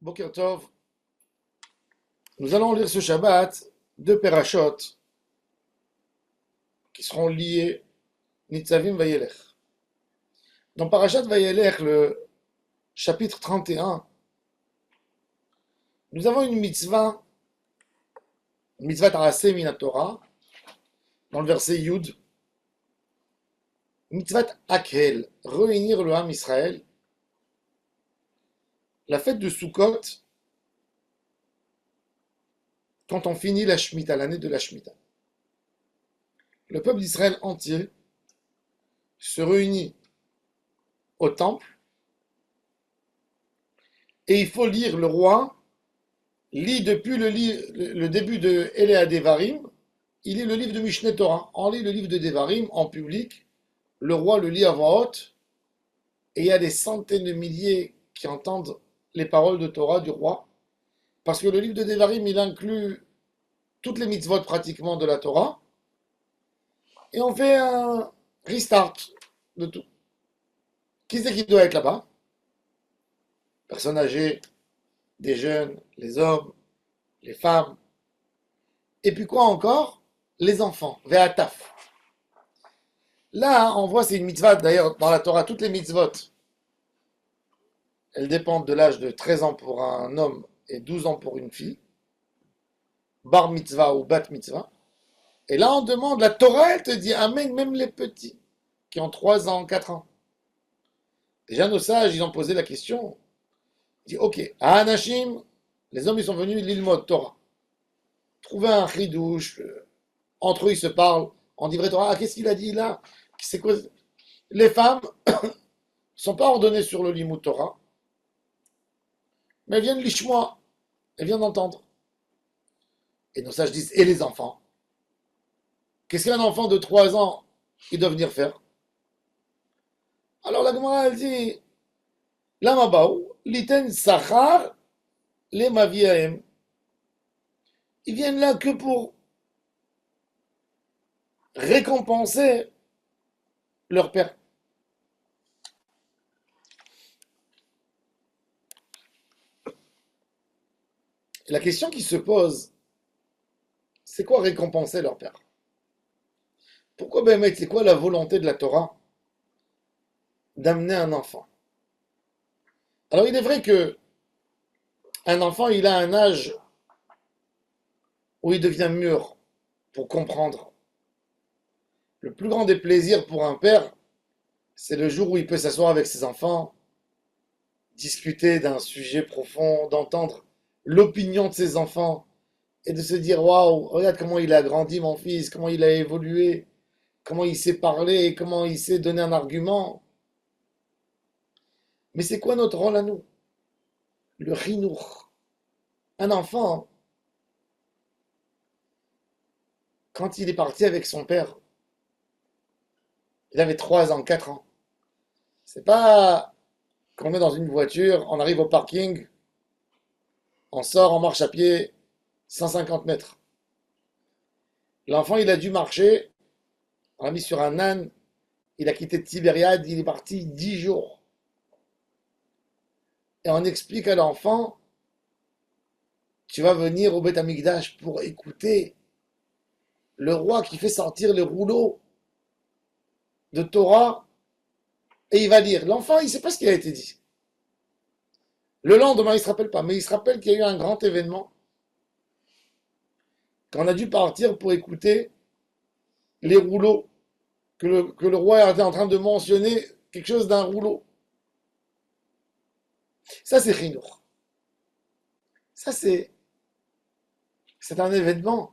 Boker Tov, nous allons lire ce Shabbat deux Perashot qui seront liés Nitzavim Vayelech. Dans Parashat Vayelech, le chapitre 31, nous avons une mitzvah Ta'aseh min Torah, dans le verset Yud, mitzvah Akhel, réunir le Ham Israël. La fête de Sukkot, quand on finit la Shemitah, l'année de la Shemitah. Le peuple d'Israël entier se réunit au temple et il faut lire, le roi lit depuis le début de Elea Devarim, il lit le livre de Mishneh Torah. On lit le livre de Devarim en public, le roi le lit à voix haute et il y a des centaines de milliers qui entendent les paroles de Torah du roi, parce que le livre de Devarim, il inclut toutes les mitzvot pratiquement de la Torah, et on fait un restart de tout. Qui c'est qui doit être là-bas? Personnes âgées, des jeunes, les hommes, les femmes, et puis quoi encore? Les enfants, ve'ataf. Là, on voit, c'est une mitzvah, d'ailleurs, dans la Torah, toutes les mitzvot, elles dépendent de l'âge de 13 ans pour un homme et 12 ans pour une fille, bar mitzvah ou bat mitzvah. Et là, on demande, la Torah, elle te dit, amen, même les petits, qui ont 3 ans, 4 ans. Déjà, nos sages, ils ont posé la question. Ils disent, ok, à Anashim, les hommes, ils sont venus l'ilmod Torah. Trouver un chidouche, entre eux, ils se parlent, on dit vrai Torah, ah, qu'est-ce qu'il a dit là? C'est quoi? Les femmes ne sont pas ordonnées sur le limud Torah, mais elles viennent l'ishmoa, elles viennent d'entendre. Et nos sages disent, et les enfants? Qu'est-ce qu'un enfant de 3 ans, il doit venir faire? Alors la Gemara, elle dit, Lamabaou, liten sachar, les maviahem. Ils viennent là que pour récompenser leur père. Et la question qui se pose, c'est quoi récompenser leur père? Pourquoi, ben mec, c'est quoi la volonté de la Torah d'amener un enfant? Alors il est vrai que un enfant, il a un âge où il devient mûr pour comprendre. Le plus grand des plaisirs pour un père, c'est le jour où il peut s'asseoir avec ses enfants, discuter d'un sujet profond, d'entendre l'opinion de ses enfants et de se dire waouh, regarde comment il a grandi mon fils, comment il a évolué, comment il sait parler, comment il sait donner un argument. Mais c'est quoi notre rôle à nous? Le rinour. Un enfant, quand il est parti avec son père, il avait 3 ans, 4 ans. C'est pas qu'on est dans une voiture, on arrive au parking, on sort, on marche à pied 150 mètres. L'enfant, il a dû marcher, on l'a mis sur un âne, il a quitté Tibériade, il est parti 10 jours. Et on explique à l'enfant, tu vas venir au Beth Amikdash pour écouter le roi qui fait sortir les rouleaux de Torah et il va lire. L'enfant, il ne sait pas ce qui a été dit. Le lendemain, il ne se rappelle pas, mais il se rappelle qu'il y a eu un grand événement, qu'on a dû partir pour écouter les rouleaux, que le roi était en train de mentionner quelque chose d'un rouleau. Ça, c'est Chinour. Ça, c'est un événement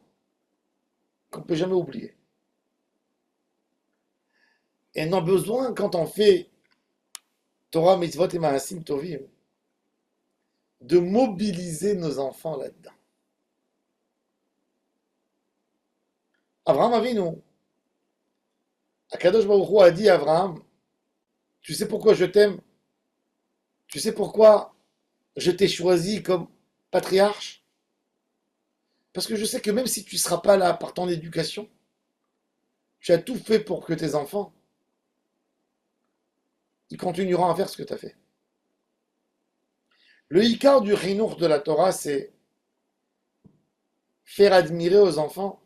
qu'on ne peut jamais oublier. Et on a besoin, quand on fait Torah, Mitzvot et Maasim Tovim, de mobiliser nos enfants là-dedans. Abraham Avinu, Akadosh Baruch Hu a dit à Abraham, tu sais pourquoi je t'aime? Tu sais pourquoi je t'ai choisi comme patriarche? Parce que je sais que même si tu ne seras pas là par ton éducation, tu as tout fait pour que tes enfants, ils continueront à faire ce que tu as fait. Le Icar du Chinour de la Torah, c'est faire admirer aux enfants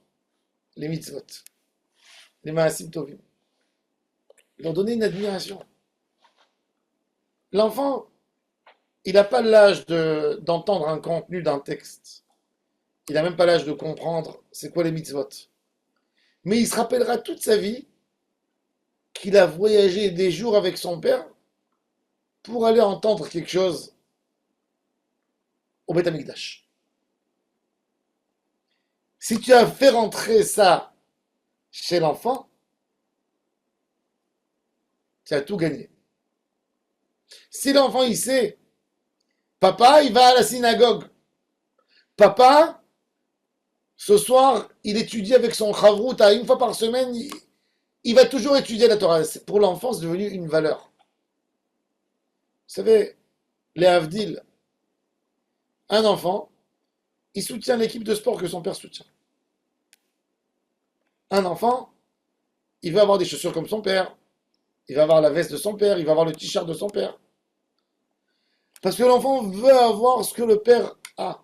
les mitzvot, les maasim tovim. Leur donner une admiration. L'enfant, il n'a pas l'âge d'entendre un contenu d'un texte. Il n'a même pas l'âge de comprendre c'est quoi les mitzvot. Mais il se rappellera toute sa vie qu'il a voyagé des jours avec son père pour aller entendre quelque chose au Beth Amikdash. Si tu as fait rentrer ça chez l'enfant, tu as tout gagné. Si l'enfant il sait, papa il va à la synagogue, papa ce soir il étudie avec son chavrout à une fois par semaine, il va toujours étudier la Torah. Pour l'enfant c'est devenu une valeur. Vous savez, les Havdil, un enfant, il soutient l'équipe de sport que son père soutient. Un enfant, il veut avoir des chaussures comme son père, il va avoir la veste de son père, il va avoir le t-shirt de son père. Parce que l'enfant veut avoir ce que le père a.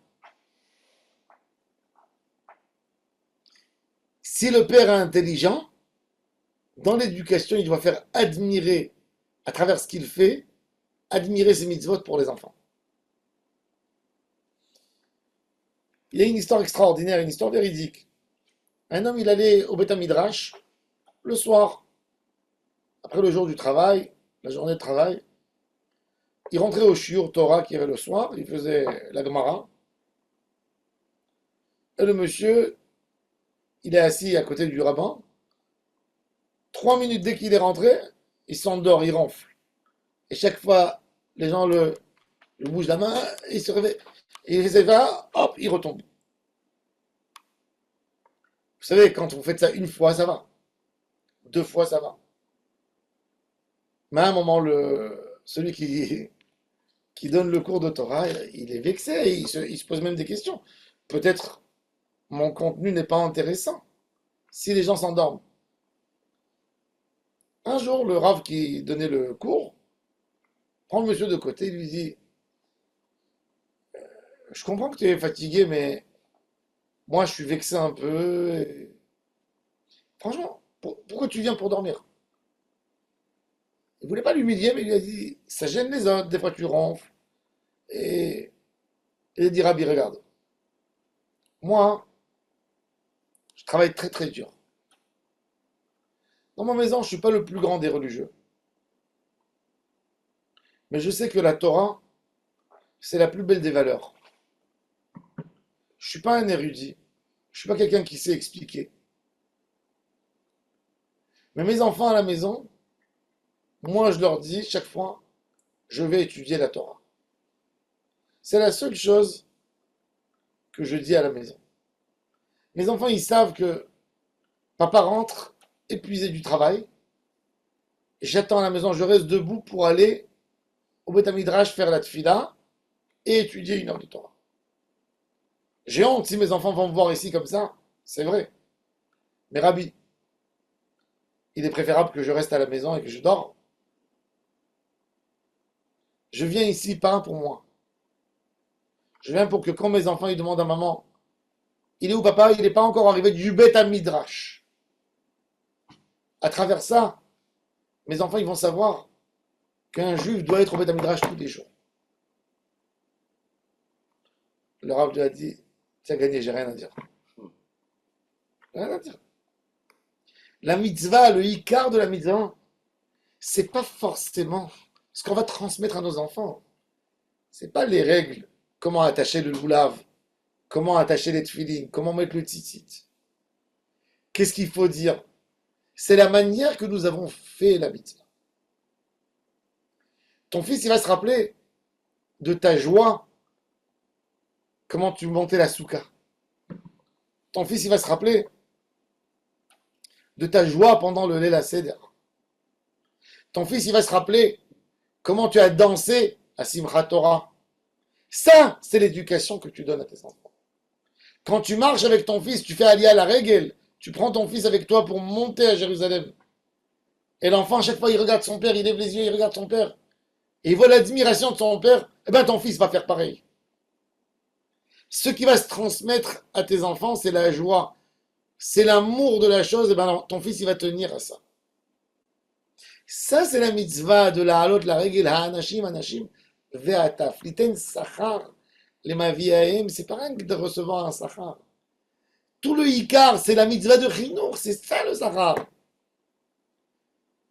Si le père est intelligent, dans l'éducation, il doit faire admirer, à travers ce qu'il fait, admirer ses mitzvot pour les enfants. Il y a une histoire extraordinaire, une histoire véridique. Un homme, il allait au Beth Midrash le soir, après le jour du travail, la journée de travail. Il rentrait au shiur Torah qui avait le soir, il faisait la Gemara. Et le monsieur, il est assis à côté du rabbin. 3 minutes dès qu'il est rentré, il s'endort, il ronfle. Et chaque fois, les gens le bougent la main, il se réveille. Et il fait ça, hop, il retombe. Vous savez, quand vous faites ça une fois, ça va. 2 fois, ça va. Mais à un moment, celui qui donne le cours de Torah, il est vexé, il se pose même des questions. Peut-être mon contenu n'est pas intéressant si les gens s'endorment. Un jour, le Rav qui donnait le cours prend le monsieur de côté et lui dit: je comprends que tu es fatigué, mais moi je suis vexé un peu. Franchement, pourquoi tu viens pour dormir? Il ne voulait pas l'humilier, mais il lui a dit: ça gêne les autres, des fois tu ronfles. Et il a dit: Rabbi, regarde, moi, je travaille très très dur. Dans ma maison, je ne suis pas le plus grand des religieux. Mais je sais que la Torah, c'est la plus belle des valeurs. Je ne suis pas un érudit. Je ne suis pas quelqu'un qui sait expliquer. Mais mes enfants à la maison, moi je leur dis chaque fois, je vais étudier la Torah. C'est la seule chose que je dis à la maison. Mes enfants, ils savent que papa rentre épuisé du travail. J'attends à la maison, je reste debout pour aller au Beth Midrash faire la tfila et étudier 1 heure de Torah. J'ai honte si mes enfants vont me voir ici comme ça, c'est vrai. Mais Rabbi, il est préférable que je reste à la maison et que je dors. Je viens ici pas pour moi. Je viens pour que quand mes enfants ils demandent à maman, il est où papa? Il n'est pas encore arrivé du Beth Midrash. À travers ça, mes enfants ils vont savoir qu'un juif doit être au Beth Midrash tous les jours. Le Rav lui a dit: tu as gagné, j'ai rien à dire. Rien à dire. La mitzvah, le ikar de la mitzvah, c'est pas forcément ce qu'on va transmettre à nos enfants. C'est pas les règles, comment attacher le loulav, comment attacher les tefilines, comment mettre le tzitzit. Qu'est-ce qu'il faut dire? C'est la manière que nous avons fait la mitzvah. Ton fils, il va se rappeler de ta joie, comment tu montais la soukha. Ton fils, il va se rappeler de ta joie pendant le Leila Seder. Ton fils, il va se rappeler comment tu as dansé à Simchat Torah. Ça, c'est l'éducation que tu donnes à tes enfants. Quand tu marches avec ton fils, tu fais Aliyah la Regel, tu prends ton fils avec toi pour monter à Jérusalem. Et l'enfant, à chaque fois, il regarde son père, il lève les yeux, il regarde son père. et il voit l'admiration de son père, eh ben ton fils va faire pareil. Ce qui va se transmettre à tes enfants, c'est la joie, c'est l'amour de la chose, et ben ton fils il va tenir à ça. Ça c'est la mitzvah de la halot, la règle, anashim, ve'ataf. Liten sachar, les maviahem, c'est pas rien que de recevoir un sachar. Tout le ikar, c'est la mitzvah de chinour, c'est ça le sachar.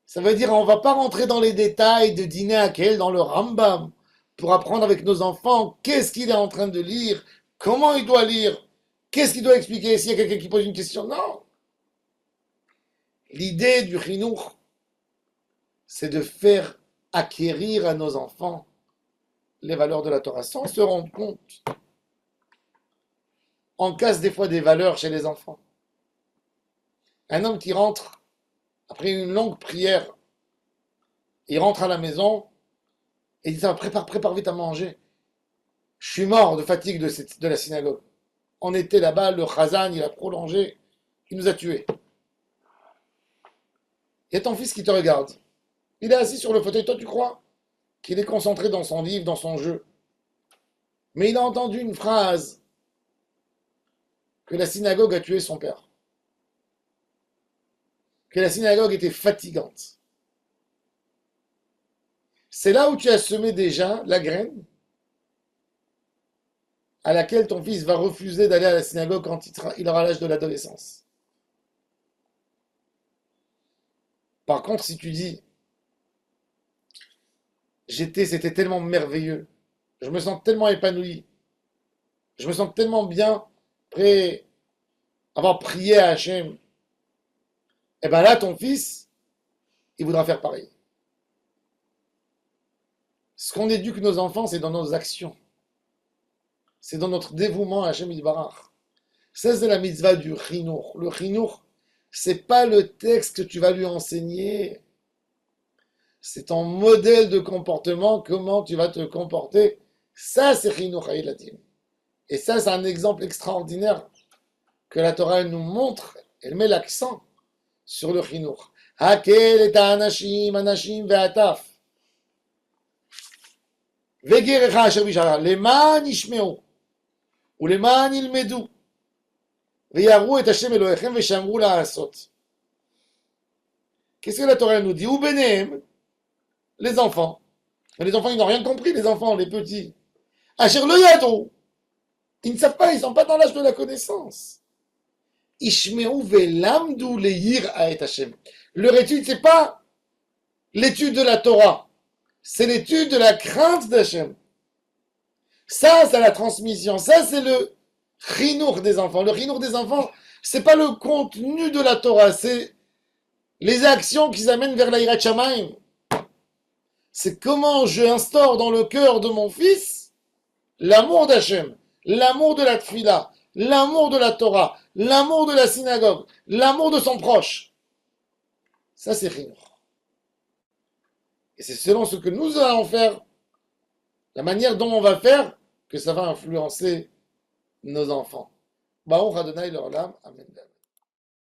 Ça veut dire on va pas rentrer dans les détails de dîner à quel dans le Rambam pour apprendre avec nos enfants qu'est-ce qu'il est en train de lire, comment il doit lire, qu'est-ce qu'il doit expliquer s'il y a quelqu'un qui pose une question. Non. L'idée du chinour, c'est de faire acquérir à nos enfants les valeurs de la Torah sans se rendre compte. On casse des fois des valeurs chez les enfants. Un homme qui rentre après une longue prière, il rentre à la maison et il dit prépare vite à manger. Je suis mort de fatigue de la synagogue. On était là-bas, le Chazan, il a prolongé, il nous a tués. Il y a ton fils qui te regarde. Il est assis sur le fauteuil, toi tu crois qu'il est concentré dans son livre, dans son jeu. Mais il a entendu une phrase que la synagogue a tué son père. Que la synagogue était fatigante. C'est là où tu as semé déjà la graine à laquelle ton fils va refuser d'aller à la synagogue quand il aura l'âge de l'adolescence. Par contre, si tu dis, c'était tellement merveilleux, je me sens tellement épanoui, je me sens tellement bien, après avoir prié à Hachem, et bien là, ton fils, il voudra faire pareil. Ce qu'on éduque nos enfants, c'est dans nos actions. C'est dans notre dévouement à Hachem Yitbarach. Ça, c'est la mitzvah du chinour. Le chinour, c'est pas le texte que tu vas lui enseigner. C'est ton modèle de comportement, comment tu vas te comporter. Ça, c'est chinour haïlatim. Et ça, c'est un exemple extraordinaire que la Torah nous montre. Elle met l'accent sur le chinour. Hakel et anashim, anashim ve'ataf. Vegerecha asher bishara. Leman yishmeu. ולמען ילמדו ויראו את השם אלוהיכם ושמרו לעשות. Qu'est-ce que la Torah nous dit? Ou bénéem, les enfants. Mais les enfants, ils n'ont rien compris, les enfants, les petits. Asher lo yadou. Ils ne savent pas, ils ne sont pas dans l'âge de la connaissance. Ishmeu velamdu leir aet Hashem. Leur étude, c'est pas l'étude de la Torah. C'est l'étude de la crainte d'Hachem. Ça, c'est la transmission. Ça, c'est le chinour des enfants. Le chinour des enfants, c'est pas le contenu de la Torah, c'est les actions qui amènent vers l'Hirat Shamayim. C'est comment je instaure dans le cœur de mon fils l'amour d'Hachem, l'amour de la tfila, l'amour de la Torah, l'amour de la synagogue, l'amour de son proche. Ça, c'est chinour. Et c'est selon ce que nous allons faire, la manière dont on va faire, que ça va influencer nos enfants. Baruch Adonai l'olam, amen.